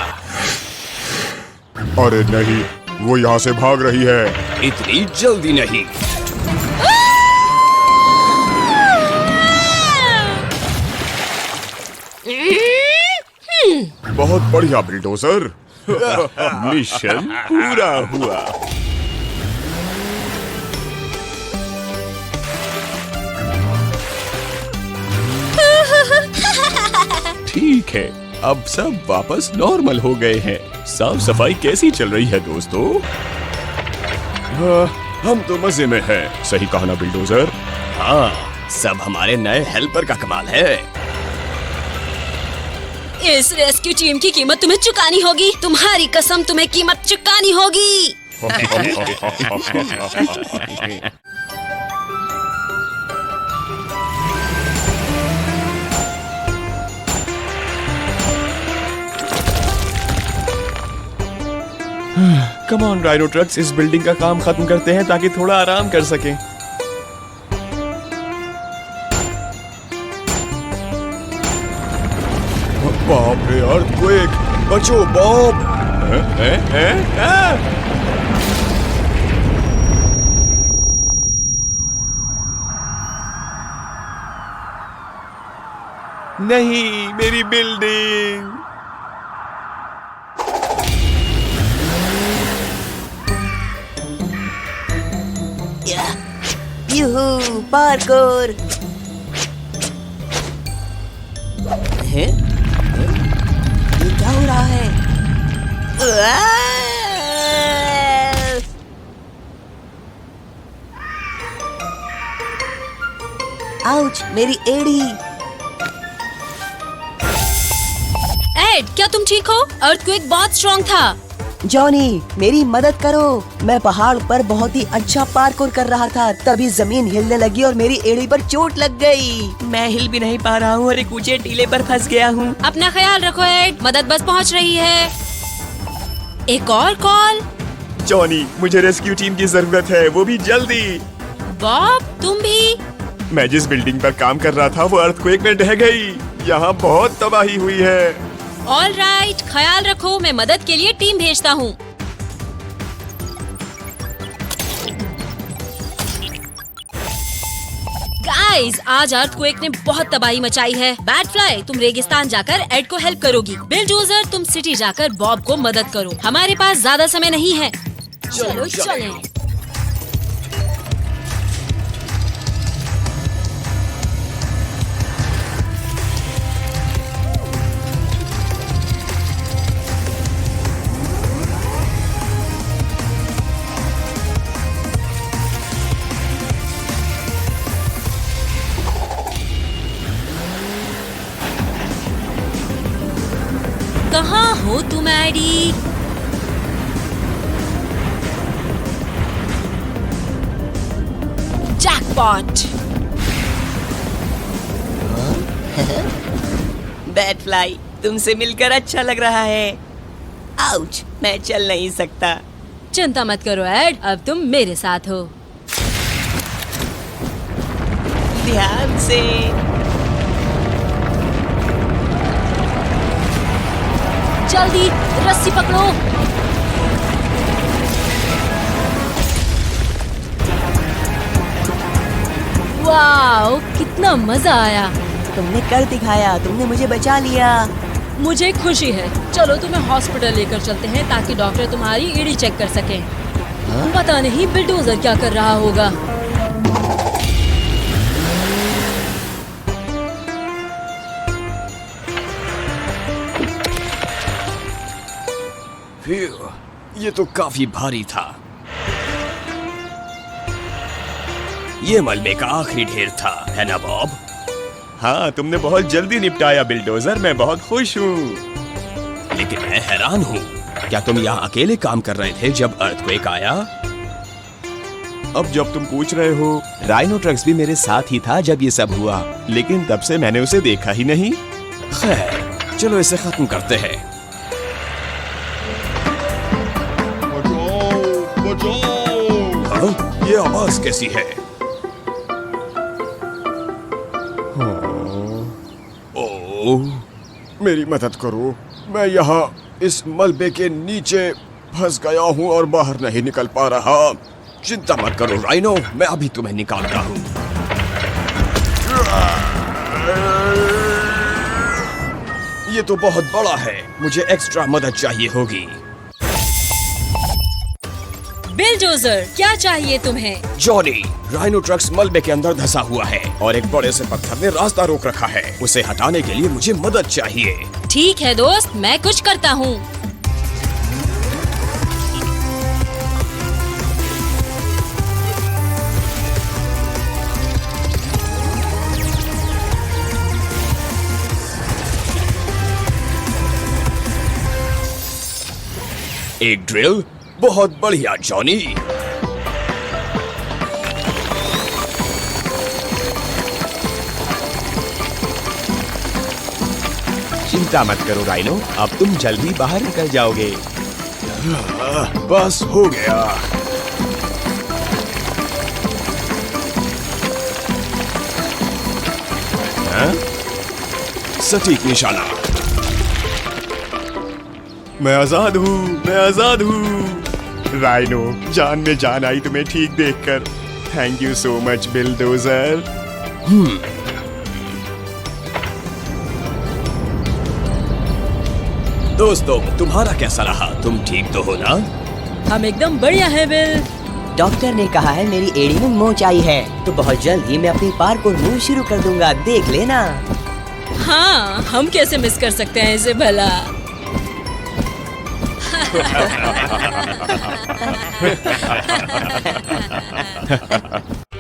अरे नहीं, वो यहाँ से भाग रही है। इतनी जल्दी नहीं। बहुत बढ़िया बिल्डोजर। मिशन पूरा हुआ। ठीक है, अब सब वापस नॉर्मल हो गए हैं। साफ सफाई कैसी चल रही है दोस्तों? हम तो मजे में हैं। सही कहा ना बिल्डोजर? हाँ, सब हमारे नए हेल्पर का कमाल है। इस रेस्क्यू टीम की कीमत तुम्हें चुकानी होगी। तुम्हारी कसम, तुम्हें कीमत चुकानी होगी। कम ऑन राइनो ट्रक्स, इस बिल्डिंग का काम खत्म करते हैं ताकि थोड़ा आराम कर सकें। बाप रे, अर्थक्वेक! बचो बॉब! नहीं, मेरी बिल्डिंग! यूहू, पार्कोर! हैं? ये क्या हो रहा है? आउच, मेरी एड़ी! एड, क्या तुम ठीक हो? अर्थक्वेक बहुत स्ट्रॉन्ग था। जॉनी, मेरी मदद करो। मैं पहाड़ पर बहुत ही अच्छा पार्कोर कर रहा था, तभी जमीन हिलने लगी और मेरी एड़ी पर चोट लग गई। मैं हिल भी नहीं पा रहा हूँ और एक ऊंचे टीले पर फंस गया हूँ। अपना ख्याल रखो एड, मदद बस पहुँच रही है। एक और कॉल। जॉनी, मुझे रेस्क्यू टीम की जरूरत है, वो भी जल्दी। बॉब, तुम भी? मैं जिस बिल्डिंग पर काम कर रहा था वो अर्थक्वेक में ढह गई। यहाँ बहुत तबाही हुई है। ऑल राइट, ख्याल रखो, मैं मदद के लिए टीम भेजता हूँ। गाइस, आज अर्थक्वेक ने बहुत तबाही मचाई है। बैटफ्लाई, तुम रेगिस्तान जाकर एड को हेल्प करोगी। बिलडोजर, तुम सिटी जाकर बॉब को मदद करो। हमारे पास ज्यादा समय नहीं है। चलो चलें। कहाँ हो तुम एडी? जैकपॉट! बैटफ्लाई, तुमसे मिलकर अच्छा लग रहा है। आउच, मैं चल नहीं सकता। चिंता मत करो एड, अब तुम मेरे साथ हो। ध्यान से। जल्दी रस्सी पकड़ो। वाओ, कितना मजा आया। तुमने कर दिखाया, तुमने मुझे बचा लिया। मुझे खुशी है। चलो तुम्हें हॉस्पिटल लेकर चलते हैं ताकि डॉक्टर तुम्हारी एड़ी चेक कर सकें। पता नहीं बिल्डोजर क्या कर रहा होगा। ये तो काफी भारी था। ये मलबे का आखिरी ढेर था, है ना बॉब? हाँ, तुमने बहुत जल्दी निपटाया बिल्डोजर, मैं बहुत खुश हूँ। लेकिन मैं हैरान हूँ, क्या तुम यहाँ अकेले काम कर रहे थे जब अर्थक्वेक आया? अब जब तुम पूछ रहे हो, राइनो ट्रक्स भी मेरे साथ ही था जब ये सब हुआ, लेकिन तब से मैंने उसे देखा ही नहीं। खैर, चलो इसे खत्म करते हैं। हाँ, ये आवाज कैसी है? ओह, मेरी मदद करो। मैं यहाँ इस मलबे के नीचे फंस गया हूँ और बाहर नहीं निकल पा रहा। चिंता मत करो राइनो, मैं अभी तुम्हें निकालता हूँ। ये तो बहुत बड़ा है, मुझे एक्स्ट्रा मदद चाहिए होगी। बिलडोजर, क्या चाहिए तुम्हें? जॉनी, राइनो ट्रक्स मलबे के अंदर धंसा हुआ है और एक बड़े से पत्थर ने रास्ता रोक रखा है। उसे हटाने के लिए मुझे मदद चाहिए। ठीक है दोस्त, मैं कुछ करता हूँ। एक ड्रिल, बहुत बढ़िया जॉनी। चिंता मत करो राइनो, अब तुम जल्दी बाहर निकल जाओगे। बस हो गया। हाँ? सटीक निशाना। मैं आजाद हूँ, मैं आजाद हूँ। राइनो, जान में जान आई तुम्हें ठीक देखकर। Thank you so much bulldozer. दोस्तों, तुम्हारा कैसा रहा? तुम ठीक तो हो ना? हम एकदम बढ़िया है बिल। डॉक्टर ने कहा है मेरी एड़ी में मोच आई है, तो बहुत जल्द ही मैं अपनी पार्कोर मूव शुरू कर दूंगा, देख लेना। हाँ, हम कैसे मिस कर सकते हैं इसे भला।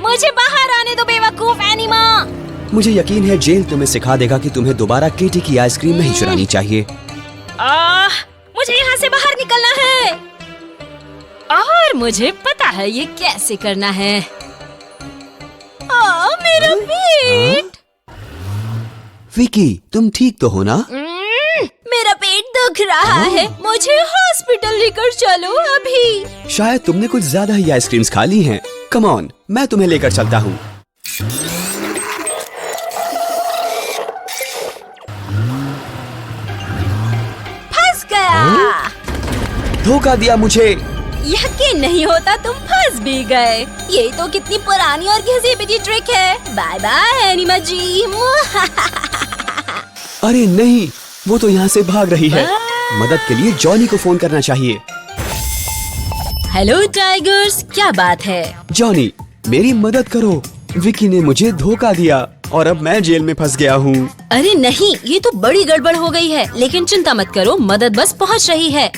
मुझे बाहर आने दो बेवकूफ एनिमा। मुझे यकीन है जेल तुम्हें सिखा देगा कि तुम्हें दोबारा केटी की आइसक्रीम नहीं चुरानी चाहिए। मुझे यहाँ से बाहर निकलना है और मुझे पता है ये कैसे करना है। मेरा पेट। विकी, तुम ठीक तो हो ना? मेरा पेट दुख रहा है, मुझे हॉस्पिटल लेकर चलो अभी। शायद तुमने कुछ ज्यादा ही आइसक्रीम्स खा ली हैं। कम ऑन, मैं तुम्हें लेकर चलता हूँ। फंस गया। धोखा दिया मुझे। यकीन नहीं होता तुम फंस भी गए। ये तो कितनी पुरानी और घिसी-पिटी ट्रिक है। बाय बाय एनिमा जी। अरे नहीं, वो तो यहाँ से भाग रही है। मदद के लिए जॉनी को फोन करना चाहिए। हेलो टाइगर्स, क्या बात है? जॉनी, मेरी मदद करो। विकी ने मुझे धोखा दिया और अब मैं जेल में फंस गया हूँ। अरे नहीं, ये तो बड़ी गड़बड़ हो गई है, लेकिन चिंता मत करो, मदद बस पहुँच रही है।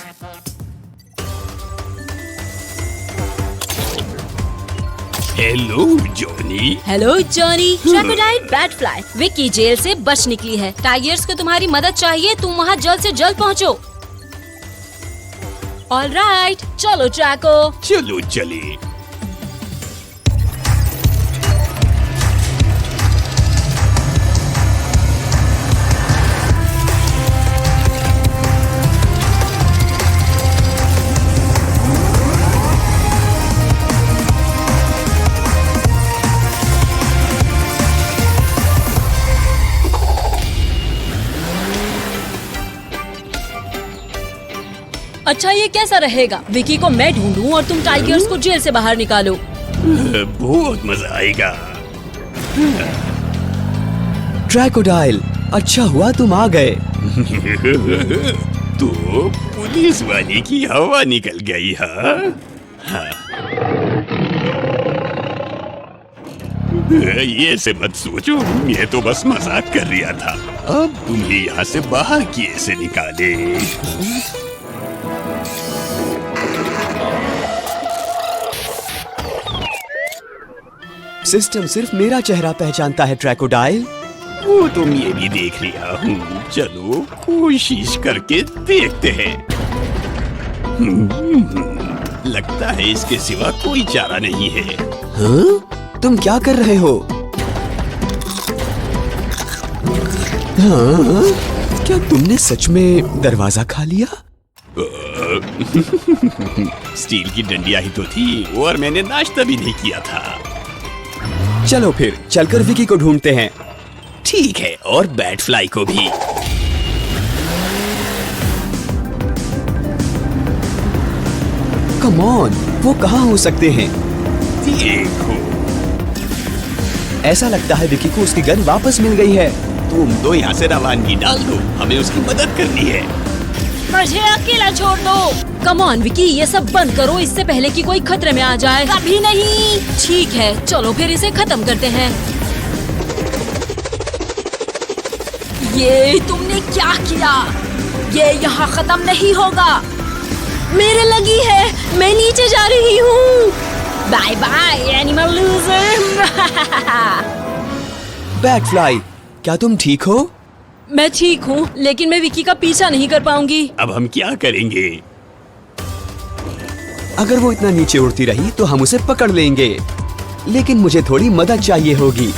Hello Johnny. Hello Johnny. Crocodile batfly, Vicky jail से बच निकली है। टाइगर्स को तुम्हारी मदद चाहिए, तुम वहाँ जल्द से जल्द पहुँचो। ऑलराइट, चलो ट्रैको। चलो चलिए। अच्छा, ये कैसा रहेगा? विकी को मैं ढूंढूं और तुम टाइगर्स को जेल से बाहर निकालो। बहुत मजा आएगा। क्रोकोडाइल, अच्छा हुआ तुम आ गए। तो पुलिस वाले की हवा निकल गई है। ये से मत सोचो, ये तो बस मजाक कर रहा था। अब तुम्हें यहाँ से बाहर कैसे निकाले? सिस्टम सिर्फ मेरा चेहरा पहचानता है क्रोकोडाइल। वो तो मैं भी देख रहा हूँ। चलो कोशिश करके देखते हैं। लगता है इसके सिवा कोई चारा नहीं है। हाँ? तुम क्या कर रहे हो? हाँ? क्या तुमने सच में दरवाजा खा लिया? स्टील की डंडिया ही तो थी और मैंने नाश्ता भी नहीं किया था। चलो फिर चलकर विकी को ढूंढते हैं। ठीक है, और बैट फ्लाई को भी। कम ऑन, वो कहाँ हो सकते हैं? देखो, ऐसा लगता है विकी को उसकी गन वापस मिल गई है। तुम तो यहाँ से रवानगी डाल दो, हमें उसकी मदद करनी है। मुझे अकेला छोड़ दो। कम ऑन विकी, ये सब बंद करो इससे पहले कि कोई खतरे में आ जाए। कभी नहीं। ठीक है, चलो फिर इसे खत्म करते हैं। ये तुमने क्या किया? ये यहाँ खत्म नहीं होगा। मेरे लगी है, मैं नीचे जा रही हूँ। Bye bye animal loser. Batfly, क्या तुम ठीक हो? मैं ठीक हूँ, लेकिन मैं विकी का पीछा नहीं कर पाऊंगी। अब हम क्या करेंगे? अगर वो इतना नीचे उड़ती रही तो हम उसे पकड़ लेंगे, लेकिन मुझे थोड़ी मदद चाहिए होगी।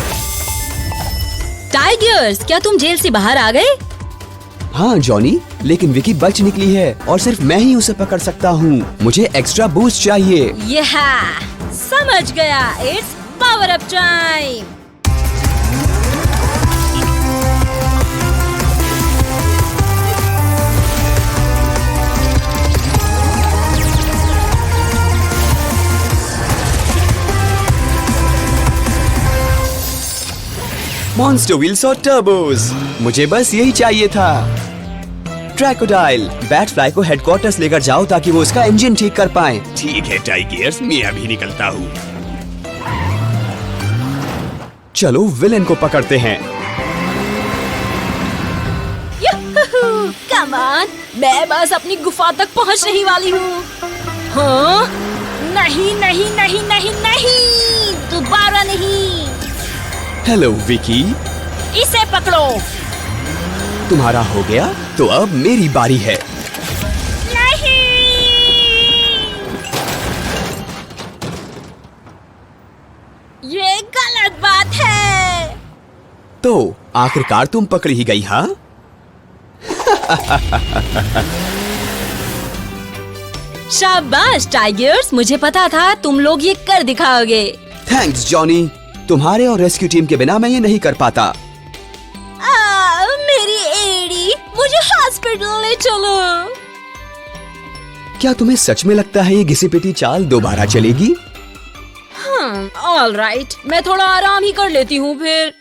टाइगर्स, क्या तुम जेल से बाहर आ गए? हाँ जॉनी, लेकिन विकी बच निकली है और सिर्फ मैं ही उसे पकड़ सकता हूँ। मुझे एक्स्ट्रा बूस्ट चाहिए। समझ गया। It's power up time. Monster wheels और टर्बोस, मुझे बस यही चाहिए था। ट्रैकोडाइल, बैटफ्लाई को हेडक्वार्टर्स लेकर जाओ ताकि वो उसका इंजन ठीक कर पाए। ठीक है टाइगर्स, मैं अभी निकलता हूँ। चलो विलेन को पकड़ते हैं। कम ऑन, मैं बस अपनी गुफा तक पहुँचने ही वाली हूँ। हाँ? नहीं नहीं नहीं नहीं नहीं, दोबारा नहीं। हेलो विकी, इसे पकड़ो। तुम्हारा हो गया तो अब मेरी बारी है। नहीं, ये गलत बात है। तो आखिरकार तुम पकड़ी ही गई, हाँ? शाबाश टाइगर्स, मुझे पता था तुम लोग ये कर दिखाओगे। थैंक्स जॉनी, तुम्हारे और रेस्क्यू टीम के बिना मैं ये नहीं कर पाता। मेरी एड़ी, मुझे हॉस्पिटल ले चलो। क्या तुम्हें सच में लगता है ये घिसी पिटी चाल दोबारा चलेगी? ऑल राइट, मैं थोड़ा आराम ही कर लेती हूँ फिर।